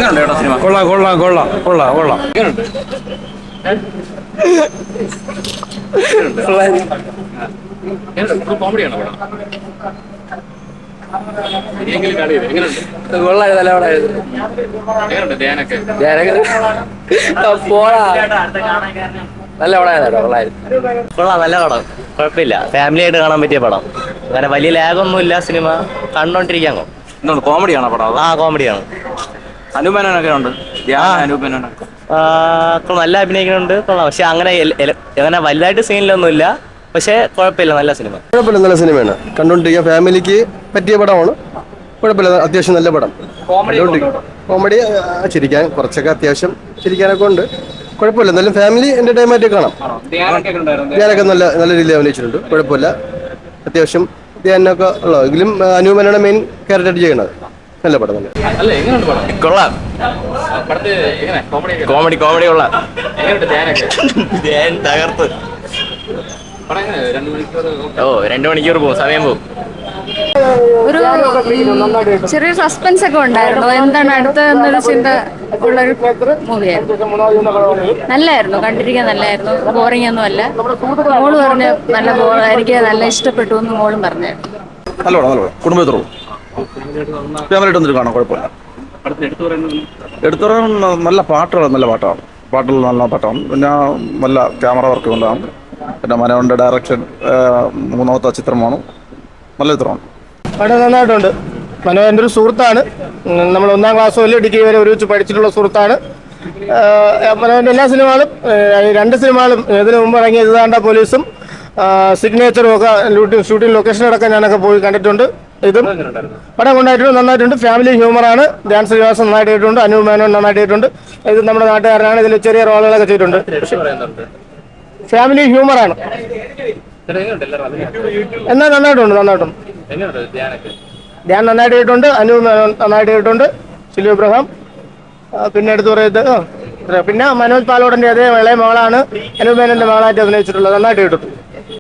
എങ്ങനെയുണ്ട് ചേട്ടാ സിനിമ? കൊള്ളാം കൊള്ളാം കൊള്ളാം കൊള്ളാം കൊള്ളാം. എങ്ങനെയുണ്ട്? കോമഡിയാണോ പടം? എങ്കിലും കളിയത് എങ്ങനെയുണ്ട്? കൊള്ളാം, നല്ല പടമായിരുന്നു. എങ്ങനെയുണ്ട് ധ്യാനൊക്കെ? പോടാ, നല്ല പടമായിരുന്നു. കൊള്ളാം, നല്ല പടം, കുഴപ്പമില്ല. ഫാമിലി ആയിട്ട് കാണാൻ പറ്റിയ പടം. അങ്ങനെ വലിയ ലാഗൊന്നുമില്ല. സിനിമ കണ്ടോണ്ടിരിക്കാൻ. എന്താണ് കോമഡിയാണോ പടം? ആ, കോമഡിയാണ്. അനുപമനൊക്കെ ഉണ്ട്. അനുപമനൊക്കെ നല്ല അഭിനയിക്കുന്നുണ്ട്, കൊള്ളാം. പക്ഷെ അങ്ങനെ അങ്ങനെ വലുതായിട്ട് സീനിലൊന്നുമില്ല. പക്ഷെ കുഴപ്പമില്ല, നല്ല സിനിമ. കുഴപ്പമില്ല, നല്ല സിനിമയാണ്. കണ്ടോണ്ടിരിക്കാൻ ഫാമിലിക്ക് പറ്റിയ പടമാണ്. കുഴപ്പമില്ല, അത്യാവശ്യം നല്ല പടം. കോമഡി ചിരിക്കാൻ കുറച്ചൊക്കെ അത്യാവശ്യം ചിരിക്കാനൊക്കെ ഉണ്ട്. കുഴപ്പമില്ല, എന്നാലും ഫാമിലി എന്റർടൈൻമെന്റ് കാണാം. ധ്യാനൊക്കെ നല്ല നല്ല രീതിയിൽ അഭിനയിച്ചിട്ടുണ്ട്. കുഴപ്പമില്ല, അത്യാവശ്യം ധ്യാനൊക്കെ ഉള്ളത്. എങ്കിലും അനുപമനാണ് മെയിൻ ക്യാരക്ടർ ചെയ്യണത്. നല്ല പടം തന്നെ. കൊള്ളാം, കോമഡി കൊള്ളാം. തകർത്ത്. 2 മണിക്കൂർ പോകും, സമയം പോകും. ഒരു ചെറിയ സസ്പെൻസ് ഒക്കെ ഉണ്ടായിരുന്നു. എന്താണ് അടുത്തതെന്നൊരു ചിന്ത ഉള്ളൊരു മൂവിയായിരുന്നു. നല്ലായിരുന്നു, കണ്ടിരിക്കാൻ നല്ലായിരുന്നു. ബോറിംഗ് ഒന്നും അല്ല. മോള് പറഞ്ഞ് നല്ല എനിക്ക് നല്ല ഇഷ്ടപ്പെട്ടു എന്ന് മോളും പറഞ്ഞായിരുന്നു. നല്ല പടം, നല്ല പടം. കുടുംബത്തോടും ഫാമിലിയായിട്ട് വന്നിട്ട് കാണാം, കുഴപ്പമില്ല. എടുത്തു പറയാൻ നല്ല പാട്ടുകൾ, നല്ല പാട്ടാണ്. പാട്ടുകൾ നല്ല പാട്ടാണ്. പിന്നെ നല്ല ക്യാമറ വർക്ക് കൊണ്ടാണ്. പിന്നെ മനോന്റെ ഡയറക്ഷൻ, 3ാമത്തെ ചിത്രമാണ്. നല്ല ചിത്രമാണ്. പടം നന്നായിട്ടുണ്ട്. മനോ എൻ്റെ ഒരു സുഹൃത്താണ്. നമ്മൾ 1ാം ക്ലാസ് മുതൽ ഡിഗ്രി വരെ ഒരുമിച്ച് പഠിച്ചിട്ടുള്ള സുഹൃത്താണ്. മനോൻ്റെ എല്ലാ സിനിമകളും, 2 സിനിമകളും ഇതിനു മുമ്പ് ഇറങ്ങിയ ഇതാണ്ട പോലീസും സിഗ്നേച്ചറും ഒക്കെ ഷൂട്ടിംഗ് ലൊക്കേഷനിലടക്കം ഞാനൊക്കെ പോയി കണ്ടിട്ടുണ്ട്. ഇതും പടം കൊണ്ടായിട്ടുണ്ട്, നന്നായിട്ടുണ്ട്. ഫാമിലി ഹ്യൂമറാണ്. ധ്യാൻ ശ്രീനിവാസൻ നന്നായിട്ട് ചെയ്തിട്ടുണ്ട്. അനൂപ് മേനോൻ നന്നായിട്ട് ചെയ്തിട്ടുണ്ട്. ഇത് നമ്മുടെ നാട്ടുകാരനാണ്. ഇതിൽ ചെറിയ റോളുകളൊക്കെ ചെയ്തിട്ടുണ്ട്. ഫാമിലി ഹ്യൂമറാണ്. എന്നാൽ നന്നായിട്ടുണ്ട്. ധ്യാൻ നന്നായിട്ട് ചെയ്തിട്ടുണ്ട്. അനൂപ് മേനോൻ നന്നായിട്ട് ചെയ്തിട്ടുണ്ട്. ഷിലു ഇബ്രഹാം പിന്നെ എടുത്തു പറയുന്നത്. പിന്നെ മനോജ് പാലോടൻ്റെ അതേ ഇളയ മകളാണ് അനൂപ് മേനോന്റെ മകളായിട്ട് അഭിനയിച്ചിട്ടുള്ളത്. നന്നായിട്ട് ചെയ്തിട്ടുണ്ട്.